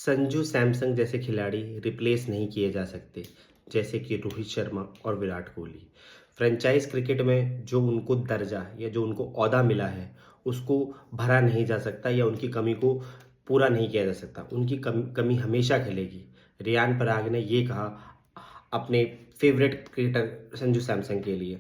संजू सैमसन जैसे खिलाड़ी रिप्लेस नहीं किए जा सकते, जैसे कि रोहित शर्मा और विराट कोहली। फ्रेंचाइज क्रिकेट में जो उनको दर्जा या जो उनको ओहदा मिला है, उसको भरा नहीं जा सकता या उनकी कमी को पूरा नहीं किया जा सकता। उनकी कमी हमेशा खलेगी। रियान पराग ने ये कहा अपने फेवरेट क्रिकेटर संजू सैमसन के लिए।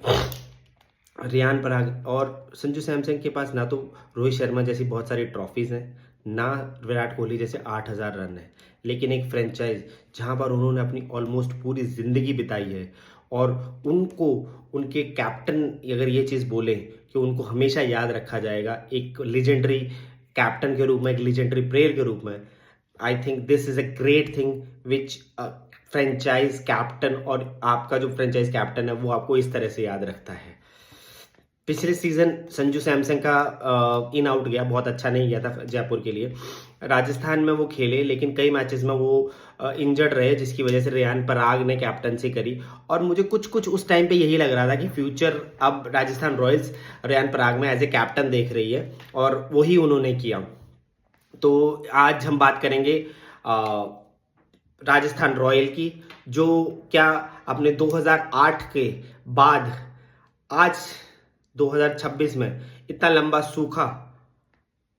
रियान पराग और संजू सैमसन के पास ना तो रोहित शर्मा जैसी बहुत सारी ट्रॉफीज हैं, ना विराट कोहली जैसे 8,000 रन है, लेकिन एक फ्रेंचाइज जहां पर उन्होंने अपनी ऑलमोस्ट पूरी जिंदगी बिताई है और उनको उनके कैप्टन अगर ये चीज़ बोले कि उनको हमेशा याद रखा जाएगा एक लेजेंडरी कैप्टन के रूप में, एक लेजेंडरी प्लेयर के रूप में। I think this is a great thing which franchise captain और आपका जो फ्रेंचाइज कैप्टन है वो आपको इस तरह से याद रखता है। पिछले सीजन संजू सैमसन का इन आउट गया, बहुत अच्छा नहीं गया था जयपुर के लिए। राजस्थान में वो खेले लेकिन कई मैचेस में वो इंजर्ड रहे, जिसकी वजह से रियान पराग ने कैप्टनसी करी। और मुझे कुछ कुछ उस टाइम पे यही लग रहा था कि फ्यूचर अब राजस्थान रॉयल्स रियान पराग में एज ए कैप्टन देख रही है, और वही उन्होंने किया। तो आज हम बात करेंगे राजस्थान रॉयल की, जो क्या अपने 2008 के बाद आज 2026 में इतना लंबा सूखा,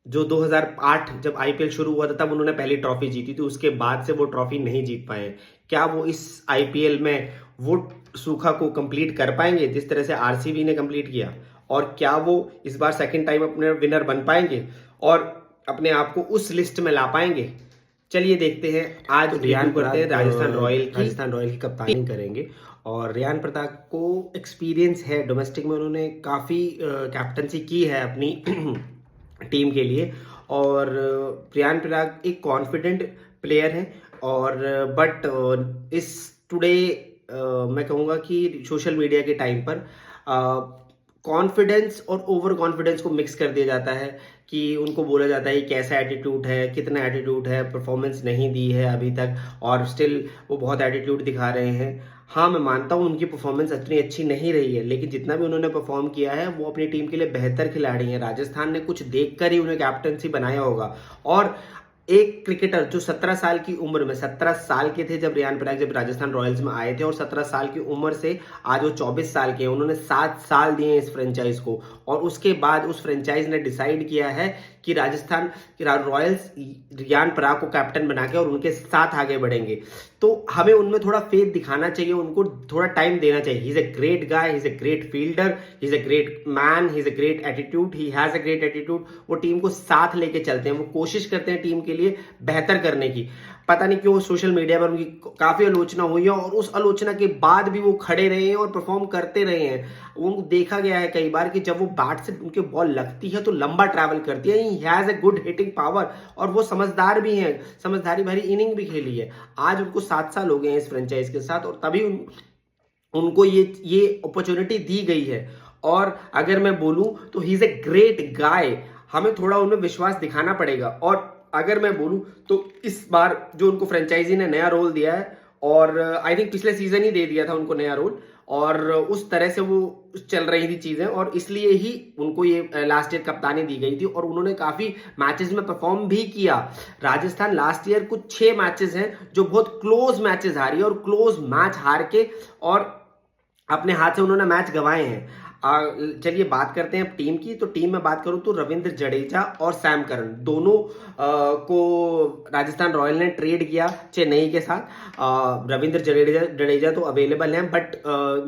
जो 2008 जब आईपीएल शुरू हुआ था तब उन्होंने पहली ट्रॉफी जीती थी, उसके बाद से वो ट्रॉफी नहीं जीत पाए। क्या वो इस आईपीएल में वो सूखा को कंप्लीट कर पाएंगे जिस तरह से आरसीबी ने कंप्लीट किया? और क्या वो इस बार सेकंड टाइम अपने विनर बन पाएंगे और अपने आप को उस लिस्ट में ला पाएंगे? चलिए देखते हैं। आज रियान करते हैं राजस्थान रॉयल की कप्तानी करेंगे। और रियान प्रताप को एक्सपीरियंस है डोमेस्टिक में, उन्होंने काफ़ी कैप्टनसी की है अपनी टीम के लिए। और रियान पराग एक कॉन्फिडेंट प्लेयर है, और बट इस टुडे मैं कहूँगा कि सोशल मीडिया के टाइम पर कॉन्फिडेंस और ओवर कॉन्फिडेंस को मिक्स कर दिया जाता है कि उनको बोला जाता है कैसा एटीट्यूड है, कितना एटीट्यूड है, परफॉर्मेंस नहीं दी है अभी तक और स्टिल वो बहुत एटीट्यूड दिखा रहे हैं। हाँ, मैं मानता हूँ उनकी परफॉर्मेंस इतनी अच्छी नहीं रही है, लेकिन जितना भी उन्होंने परफॉर्म किया है वो अपनी टीम के लिए बेहतर खिलाड़ी हैं। राजस्थान ने कुछ देखकर ही उन्हें कैप्टनसी बनाया होगा। और एक क्रिकेटर जो 17 साल की उम्र में, 17 साल के थे जब रियान पराग जब राजस्थान रॉयल्स में आए थे, और 17 साल की उम्र से आज वो 24 साल के हैं, उन्होंने 7 साल दिए इस फ्रेंचाइज को। और उसके बाद उस फ्रेंचाइज ने डिसाइड किया है कि राजस्थान रॉयल्स रियान पराग को कैप्टन बना के और उनके साथ आगे बढ़ेंगे। तो हमें उनमें थोड़ा फेथ दिखाना चाहिए, उनको थोड़ा टाइम देना चाहिए। ही is a great guy, he is a great fielder, he is a great man, he is a great attitude, he has a great attitude. वो टीम को साथ लेके चलते हैं, वो कोशिश करते हैं टीम के लिए बेहतर करने की। पता नहीं क्यों सोशल मीडिया पर उनकी काफी आलोचना हुई है, और उस आलोचना के बाद भी वो खड़े रहे हैं और परफॉर्म करते रहे हैं। उनको देखा गया है कई बार कि जब वो बैट से उनके बॉल लगती है तो लंबा ट्रैवल करती है। He has a good hitting power, और वो समझदार भी हैं, समझदारी भरी इनिंग भी खेली है। आज उनको 7 साल हो गए हैं इस फ्रेंचाइज के साथ, और तभी उनको ये अपॉर्चुनिटी दी गई है। और अगर मैं बोलूं तो he is a great guy, हमें थोड़ा उनमें विश्वास दिखाना पड़ेगा। और अगर मैं बोलूं तो इस बार जो उनको फ्रेंचाइजी ने नया रोल दिया है, और आई थिंक पिछले सीजन ही दे दिया था उनको नया रोल, और उस तरह से वो चल रही थी चीजें, और इसलिए ही उनको ये लास्ट ईयर कप्तानी दी गई थी, और उन्होंने काफी मैचेस में परफॉर्म भी किया। राजस्थान लास्ट ईयर कुछ 6 मैचेस हैं जो बहुत क्लोज मैचेस हारी है, और क्लोज मैच हार के और अपने हाथ से उन्होंने मैच गंवाए हैं। चलिए बात करते हैं टीम की। तो टीम में बात करूं तो रविंद्र जडेजा और सैम करन दोनों को राजस्थान रॉयल ने ट्रेड किया चेन्नई के साथ। रविंद्र जडेजा तो अवेलेबल हैं, बट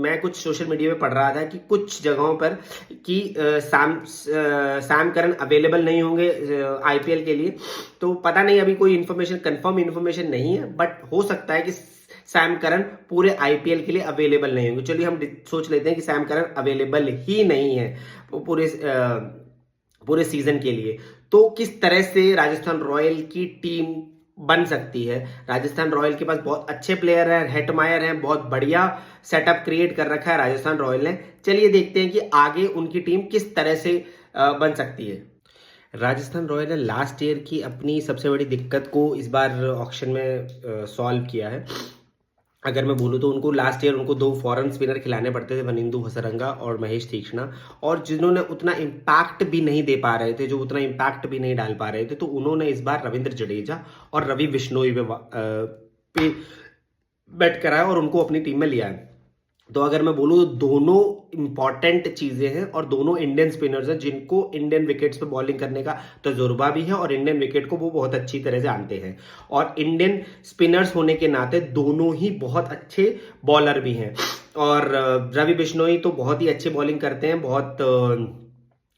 मैं कुछ सोशल मीडिया पे पढ़ रहा था कि कुछ जगहों पर कि सैम करन अवेलेबल नहीं होंगे आईपीएल के लिए। तो पता नहीं, अभी कोई इन्फॉर्मेशन कंफर्म इन्फॉर्मेशन नहीं है, बट हो सकता है कि सैम करन पूरे आईपीएल के लिए अवेलेबल नहीं होंगे। चलिए हम सोच लेते हैं कि सैम करन अवेलेबल ही नहीं है पूरे सीजन के लिए। तो किस तरह से राजस्थान रॉयल की टीम बन सकती है? राजस्थान रॉयल के पास बहुत अच्छे प्लेयर हैं, हेटमायर हैं, बहुत बढ़िया सेटअप क्रिएट कर रखा है राजस्थान रॉयल ने। चलिए देखते हैं कि आगे उनकी टीम किस तरह से बन सकती है। राजस्थान रॉयल ने लास्ट ईयर की अपनी सबसे बड़ी दिक्कत को इस बार ऑक्शन में सॉल्व किया है। अगर मैं बोलूँ तो उनको लास्ट ईयर उनको 2 फॉरेन स्पिनर खिलाने पड़ते थे, वनिंदु हसरंगा और महेश तीक्ष्णा, और जिन्होंने उतना इम्पैक्ट भी नहीं दे पा रहे थे, जो उतना इम्पैक्ट भी नहीं डाल पा रहे थे, तो उन्होंने इस बार रविंद्र जडेजा और रवि बिश्नोई पे बेट कराया और उनको अपनी टीम में लिया है। तो अगर मैं बोलूँ तो दोनों इंपॉर्टेंट चीजें हैं और दोनों इंडियन स्पिनर्स हैं जिनको इंडियन विकेट्स पे बॉलिंग करने का तजुर्बा भी है और इंडियन विकेट को वो बहुत अच्छी तरह से जानते हैं, और इंडियन स्पिनर्स होने के नाते दोनों ही बहुत अच्छे बॉलर भी हैं। और रवि बिश्नोई तो बहुत ही अच्छी बॉलिंग करते हैं, बहुत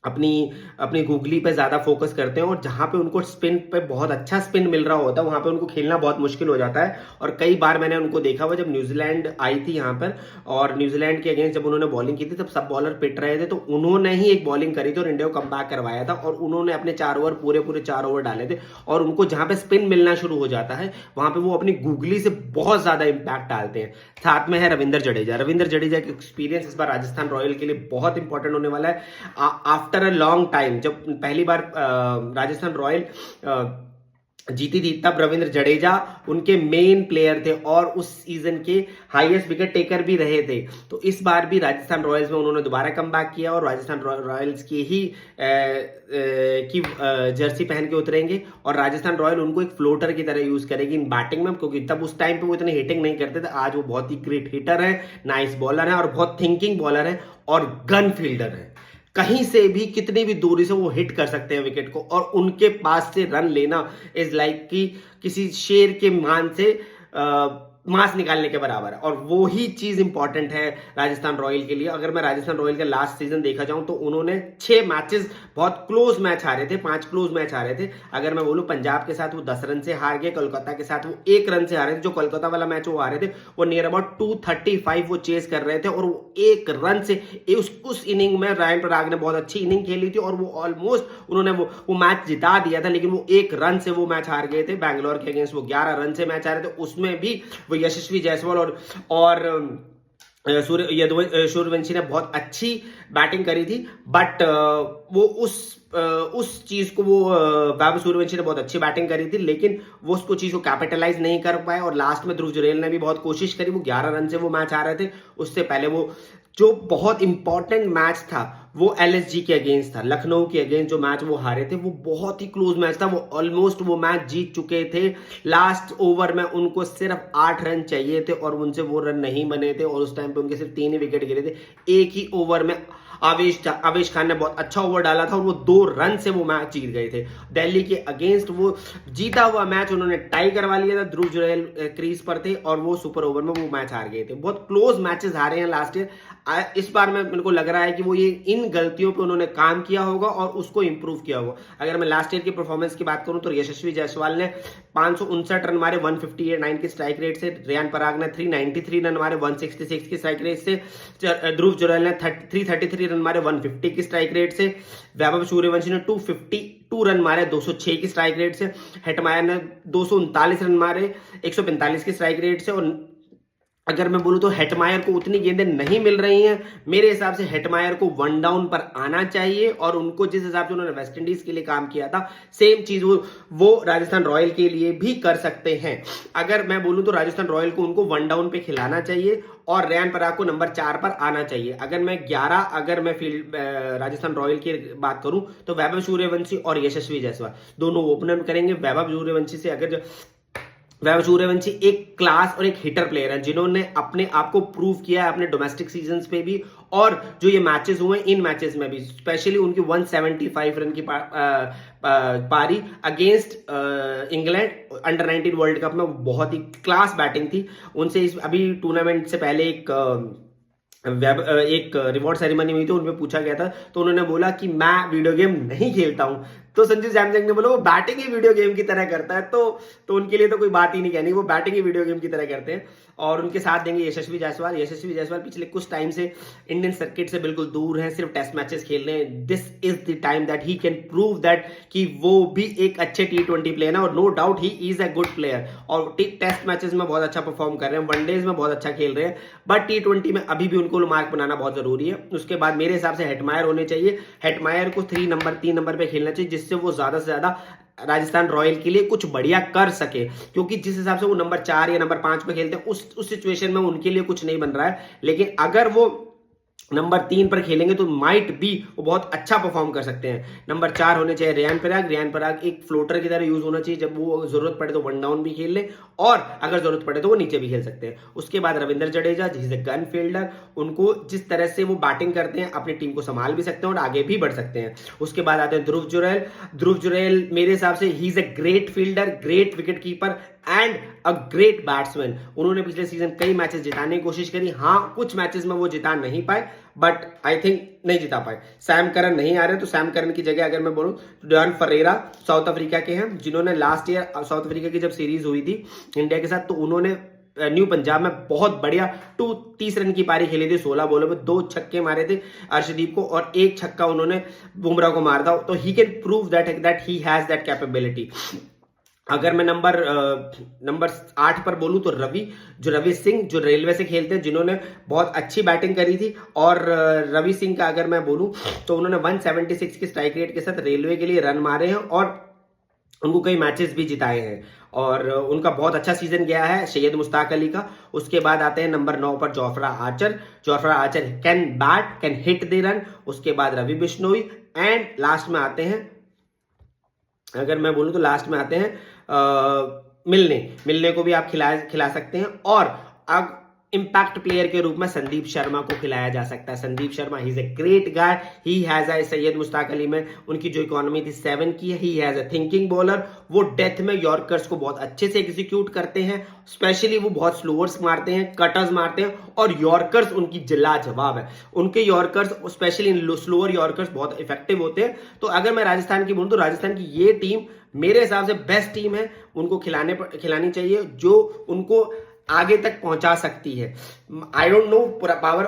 अपनी अपनी गूगली पे ज्यादा फोकस करते हैं, और जहां पे उनको स्पिन पे बहुत अच्छा स्पिन मिल रहा होता है वहां पे उनको खेलना बहुत मुश्किल हो जाता है। और कई बार मैंने उनको देखा हुआ, जब न्यूजीलैंड आई थी यहाँ पर और न्यूजीलैंड के अगेंस्ट जब उन्होंने बॉलिंग की थी तब सब बॉलर पिट रहे थे, तो उन्होंने ही एक बॉलिंग करी थी और इंडिया को कमबैक करवाया था, और उन्होंने अपने 4 ओवर पूरे 4 ओवर डाले थे, और उनको जहां पे स्पिन मिलना शुरू हो जाता है वहां पे वो अपनी गूगली से बहुत ज्यादा इंपैक्ट डालते हैं। साथ में है रविंद्र जडेजा। रविंद्र जडेजा का एक्सपीरियंस इस बार राजस्थान रॉयल के लिए बहुत इंपॉर्टेंट होने वाला है। आफ्टर अ लॉन्ग टाइम जब पहली बार राजस्थान रॉयल जीती थी तब रविंद्र जडेजा उनके मेन प्लेयर थे और उस सीजन के हाईएस्ट विकेट टेकर भी रहे थे। तो इस बार भी राजस्थान रॉयल्स में उन्होंने दोबारा कमबैक किया और राजस्थान रॉयल्स की ही जर्सी पहन के उतरेंगे, और राजस्थान रॉयल उनको एक फ्लोटर की तरह यूज करेगी इन बैटिंग में, क्योंकि तब उस टाइम पे वो इतने हिटिंग नहीं करते थे। आज वो बहुत ही ग्रेट हिटर है, नाइस बॉलर है और बहुत थिंकिंग बॉलर है और गन फील्डर है। कहीं से भी कितनी भी दूरी से वो हिट कर सकते हैं विकेट को, और उनके पास से रन लेना इज लाइक कि किसी शेर के मान से मांस निकालने के बराबर है, और वो ही चीज इंपॉर्टेंट है राजस्थान रॉयल के लिए। अगर मैं राजस्थान रॉयल का लास्ट सीजन देखा जाऊं तो उन्होंने 6 मैचेस बहुत क्लोज मैच हारे थे, 5 क्लोज मैच हारे थे। अगर मैं बोलूं पंजाब के साथ वो 10 रन से हार गए, कोलकाता के साथ वो 1 रन से हारे थे। जो कोलकाता वाला मैच वो हारे थे वो नियर अबाउट 235 वो चेस कर रहे थे, और वो 1 रन से उस इनिंग में रायन पराग ने बहुत अच्छी इनिंग खेली थी और वो ऑलमोस्ट उन्होंने वो मैच जिता दिया था, लेकिन वो 1 रन से वो मैच हार गए थे। बैंगलोर के अगेंस्ट वो 11 रन से मैच हारे थे, उसमें भी वो यशस्वी जायसवाल और सूर्यवंशी ने बहुत अच्छी बैटिंग करी थी, बट वो उस चीज को वो वैभव सूर्यवंशी ने बहुत अच्छी बैटिंग करी थी, लेकिन वो उसको चीज को कैपिटलाइज नहीं कर पाए, और लास्ट में ध्रुव जुरेल ने भी बहुत कोशिश करी। वो 11 रन से वो मैच आ रहे थे। उससे पहले वो जो बहुत इंपॉर्टेंट मैच था वो एलएसजी के अगेंस्ट था, लखनऊ के अगेंस्ट जो मैच वो हारे थे वो बहुत ही क्लोज मैच था। वो ऑलमोस्ट वो मैच जीत चुके थे। लास्ट ओवर में उनको सिर्फ 8 रन चाहिए थे और उनसे वो रन नहीं बने थे, और उस टाइम पे उनके सिर्फ 3 ही विकेट गिरे थे। एक ही ओवर में आवेश खान ने बहुत अच्छा ओवर डाला था और वो 2 रन से वो मैच जीत गए थे। दिल्ली के अगेंस्ट वो जीता हुआ मैच उन्होंने टाई करवा लिया था, ध्रुव जुरैल क्रीज पर थे और वो सुपर ओवर में वो मैच हार गए थे। बहुत क्लोज मैचेस हारे हैं लास्ट ईयर। इस बार में मेरे को लग रहा है कि वो ये इन गलतियों पे उन्होंने काम किया होगा और उसको इंप्रूव किया होगा। अगर मैं लास्ट ईयर की परफॉर्मेंस की बात करूं तो यशस्वी जायसवाल ने 559 रन मारे 158 की स्ट्राइक रेट से, रेयान पराग ने 393 रन मारे 166 की स्ट्राइक रेट से, ध्रुव जुरैल ने 333 रन मारे 150 की स्ट्राइक रेट से, वैभव सूर्यवंशी ने 252 रन मारे 206 की स्ट्राइक रेट से, हेटमायर ने 239 रन मारे 145 की स्ट्राइक रेट से। और अगर मैं बोलूं तो हेटमायर को उतनी गेंदें नहीं मिल रही हैं। मेरे हिसाब से हेटमायर को 1 डाउन पर आना चाहिए, और उनको जिस हिसाब से उन्होंने वेस्ट इंडीज के लिए काम किया था सेम चीज वो राजस्थान रॉयल के लिए भी कर सकते हैं। अगर मैं बोलूं तो राजस्थान रॉयल को उनको 1 डाउन पे खिलाना चाहिए और रेयान पराग को नंबर 4 पर आना चाहिए। अगर मैं फील्ड राजस्थान रॉयल की बात करूं तो वैभव सूर्यवंशी और यशस्वी जायसवाल दोनों ओपनर करेंगे। वैभव सूर्यवंशी से वैभव सूर्यवंशी एक क्लास और एक हिटर प्लेयर है जिन्होंने अपने आप को प्रूव किया है अपने डोमेस्टिक सीजन्स पे भी, और जो ये मैचेस हुए इन मैचेस में भी, स्पेशली उनकी 175 रन की पारी against England under 19 world cup में बहुत ही क्लास बैटिंग थी उनसे। अभी टूर्नामेंट से पहले एक रिवॉर्ड सेरेमनी हुई थी, उनमें पूछा गया था तो उन्होंने बोला कि मैं वीडियो गेम नहीं खेलता हूं, तो संजू सैमसंग ने बोला वो बैटिंग ही वीडियो गेम की तरह करता है, तो उनके लिए तो कोई बात ही नहीं कहनी, वो बैटिंग ही वीडियो गेम की तरह करते हैं। और उनके साथ देंगे यशस्वी जायसवाल पिछले कुछ टाइम से इंडियन सर्किट से बिल्कुल दूर हैं, सिर्फ टेस्ट मैचेस खेल रहे हैं। This is the time that he can prove that कि वो भी एक अच्छे T20 प्लेयर है, और no doubt he is a good player, और टेस्ट मैचेस में बहुत अच्छा परफॉर्म कर रहे हैं, वनडेज में बहुत अच्छा खेल रहे हैं, बट T20 में अभी भी उनको मार्क बनाना बहुत जरूरी है। उसके बाद मेरे हिसाब से हेटमायर होने चाहिए। हेटमायर को 3 नंबर पे खेलना चाहिए, जिससे वो ज्यादा से ज्यादा राजस्थान रॉयल के लिए कुछ बढ़िया कर सके, क्योंकि जिस हिसाब से वो नंबर 4 या नंबर 5 पे खेलते हैं उस सिचुएशन में उनके लिए कुछ नहीं बन रहा है। लेकिन अगर वो नंबर 3 पर खेलेंगे तो माइट बी वो बहुत अच्छा परफॉर्म कर सकते हैं। नंबर 4 होने चाहिए रेयान पराग एक फ्लोटर की तरह यूज होना चाहिए, जब वो जरूरत पड़े तो वन डाउन भी खेल ले और अगर जरूरत पड़े तो वो नीचे भी खेल सकते हैं। उसके बाद रविंद्र जडेजा जिस गन फील्डर, उनको जिस तरह से वो बैटिंग करते हैं अपनी टीम को संभाल भी सकते हैं और आगे भी बढ़ सकते हैं। उसके बाद आते हैं ध्रुव जुरैल मेरे हिसाब से he is a great fielder, great wicket keeper and a great batsman. उन्होंने पिछले सीजन कई मैचेस जिताने की कोशिश करी, हाँ कुछ मैचेस में वो जिता नहीं पाए, बट आई थिंक नहीं जिता पाए। सैम करन नहीं आ रहे, तो सैम करन की जगह अगर मैं बोलूं तो डॉन फरेरा साउथ अफ्रीका के हैं, जिन्होंने लास्ट ईयर साउथ अफ्रीका की जब सीरीज हुई थी इंडिया के साथ, तो उन्होंने न्यू पंजाब में बहुत बढ़िया 30 रन की पारी खेली थी 16 बॉलों में, 2 छक्के मारे थे अर्शदीप को और 1 छक्का उन्होंने बुमराह को मारा था। तो ही can prove that he has that capability. अगर मैं नंबर 8 पर बोलूं तो रवि सिंह जो रेलवे से खेलते हैं, जिन्होंने बहुत अच्छी बैटिंग करी थी। और रवि सिंह का अगर मैं बोलूं तो उन्होंने 176 की स्ट्राइक रेट के साथ रेलवे के लिए रन मारे हैं और उनको कई मैचेस भी जिताए हैं और उनका बहुत अच्छा सीजन गया है सैयद मुश्ताक अली का। उसके बाद आते हैं नंबर 9 पर Jofra Archer can bat, can hit the run. उसके बाद रवि बिश्नोई एंड लास्ट में आते हैं, अगर मैं बोलूं तो लास्ट में आते हैं मिलने को भी आप खिला सकते हैं। और अब इंपैक्ट प्लेयर के रूप में संदीप शर्मा को खिलाया जा सकता है। Sandeep Sharma he is a great guy, he has a Syed Mushtaq Ali में उनकी जो इकोनॉमी थी 7 की है। He has a thinking bowler, वो डेथ में यॉर्कर्स को बहुत अच्छे से एग्जीक्यूट करते हैं, स्पेशली वो बहुत स्लोअर्स मारते हैं, कटर्स मारते हैं और यॉर्कर्स उनकी लाजवाब है। उनके यॉर्कर्स स्पेशली स्लोअर यॉर्कर्स बहुत इफेक्टिव होते हैं। तो अगर मैं राजस्थान की बोलूं तो राजस्थान की ये टीम मेरे हिसाब से बेस्ट टीम है, उनको खिलानी चाहिए जो उनको आगे तक पहुंचा सकती है। आई डोंट नो पावर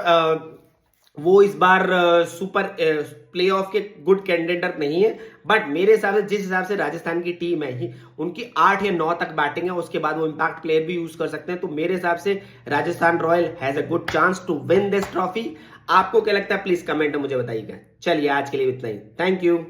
वो इस बार सुपर प्लेऑफ के गुड कैंडिडेट नहीं है, बट मेरे हिसाब से जिस हिसाब से राजस्थान की टीम है उनकी 8 या 9 तक बैटिंग है, उसके बाद वो इंपैक्ट प्लेयर भी यूज कर सकते हैं। तो मेरे हिसाब से Rajasthan royal has a good chance to win this trophy. आपको क्या लगता है प्लीज कमेंट में मुझे बताइएगा। चलिए आज के लिए इतना ही, थैंक यू।